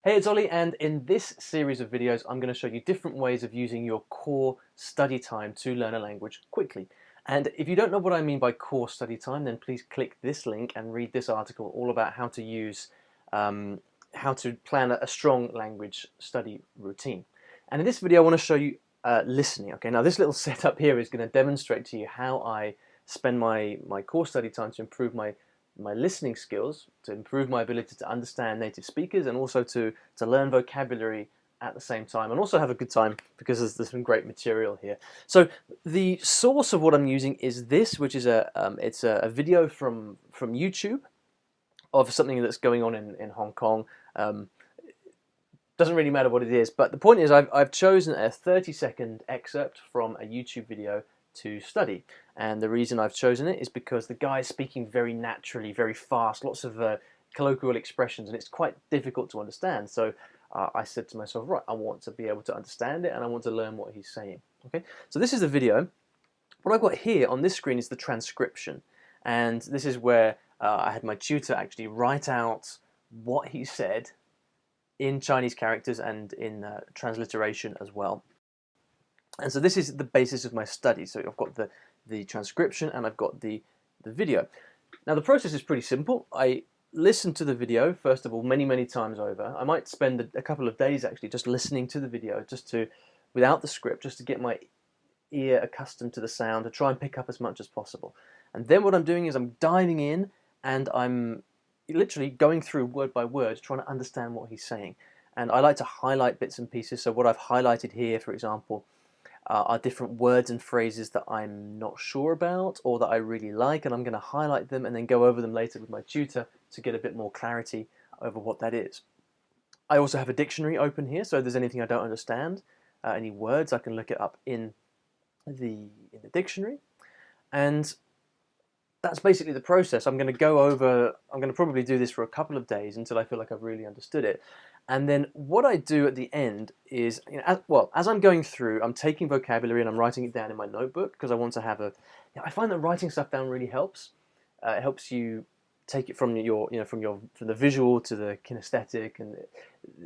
Hey, it's Ollie, and in this series of videos I'm going to show you different ways of using your core study time to learn a language quickly. And if you don't know what I mean by core study time, then please click this link and read this article all about how to use, how to plan a strong language study routine. And in this video I want to show you listening. Okay, now this little setup here is going to demonstrate to you how I spend my core study time to improve my listening skills, to improve my ability to understand native speakers, and also to learn vocabulary at the same time, and also have a good time because there's some great material here. So the source of what I'm using is this, which is it's a video from YouTube of something that's going on in Hong Kong. Doesn't really matter what it is, but the point is I've chosen a 30-second excerpt from a YouTube video to study, and the reason I've chosen it is because the guy is speaking very naturally, very fast, lots of colloquial expressions, and it's quite difficult to understand. So I said to myself, right, I want to be able to understand it and I want to learn what he's saying. Okay, so this is the video. What I've got here on this screen is the transcription, and this is where I had my tutor actually write out what he said in Chinese characters and in transliteration as well. And so this is the basis of my study. So I've got the transcription and I've got the video. Now the process is pretty simple. I listen to the video, first of all, many times over. I might spend a couple of days actually just listening to the video, without the script, just to get my ear accustomed to the sound, to try and pick up as much as possible. And then what I'm doing is I'm diving in and I'm literally going through word by word, trying to understand what he's saying. And I like to highlight bits and pieces. So what I've highlighted here, for example, are different words and phrases that I'm not sure about or that I really like, and I'm going to highlight them and then go over them later with my tutor to get a bit more clarity over what that is. I also have a dictionary open here, so if there's anything I don't understand, any words, I can look it up in the dictionary. And that's basically the process. I'm going to probably do this for a couple of days until I feel like I've really understood it. And then what I do at the end is, as I'm going through, I'm taking vocabulary and I'm writing it down in my notebook because I want to have I find that writing stuff down really helps. It helps you take it from from the visual to the kinesthetic, and it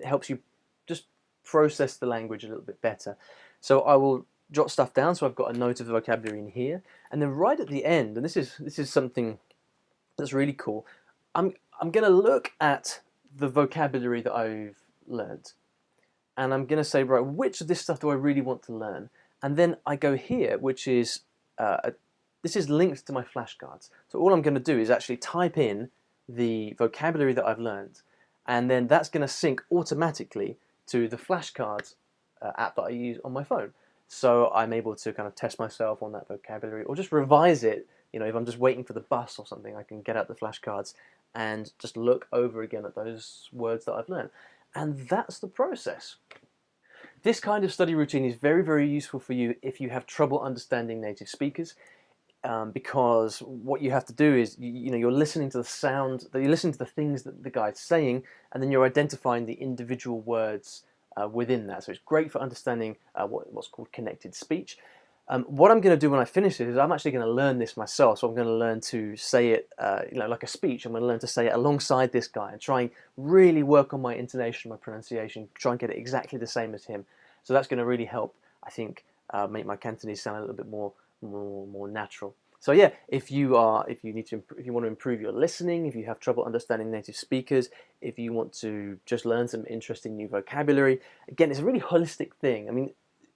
helps you just process the language a little bit better. So I will jot stuff down, so I've got a note of the vocabulary in here, and then right at the end, and this is something that's really cool, I'm going to look at the vocabulary that I've learned, and I'm going to say, right, which of this stuff do I really want to learn? And then I go here, which is this is linked to my flashcards. So all I'm going to do is actually type in the vocabulary that I've learned, and then that's going to sync automatically to the flashcards app that I use on my phone. So I'm able to kind of test myself on that vocabulary, or just revise it. If I'm just waiting for the bus or something, I can get out the flashcards and just look over again at those words that I've learned. And that's the process. This kind of study routine is very useful for you if you have trouble understanding native speakers, because what you have to do is you're listening to the sound, you're listening to the things that the guy's saying, and then you're identifying the individual words within that. So it's great for understanding what's called connected speech. What I'm going to do when I finish it is I'm actually going to learn this myself. So I'm going to learn to say it, like a speech. I'm going to learn to say it alongside this guy and try and really work on my intonation, my pronunciation, try and get it exactly the same as him. So that's going to really help, I think, make my Cantonese sound a little bit more natural. So yeah, if you want to improve your listening, if you have trouble understanding native speakers, if you want to just learn some interesting new vocabulary, again, it's a really holistic thing. I mean,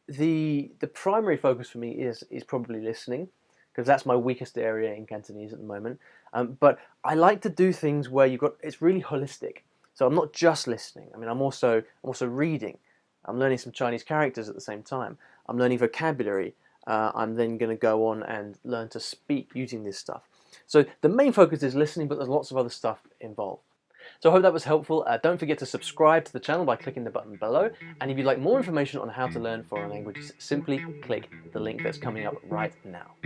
the primary focus for me is probably listening, because that's my weakest area in Cantonese at the moment. But I like to do things where it's really holistic. So I'm not just listening. I mean, I'm also reading. I'm learning some Chinese characters at the same time. I'm learning vocabulary. I'm then going to go on and learn to speak using this stuff. So the main focus is listening, but there's lots of other stuff involved. So I hope that was helpful. Don't forget to subscribe to the channel by clicking the button below. And if you'd like more information on how to learn foreign languages, simply click the link that's coming up right now.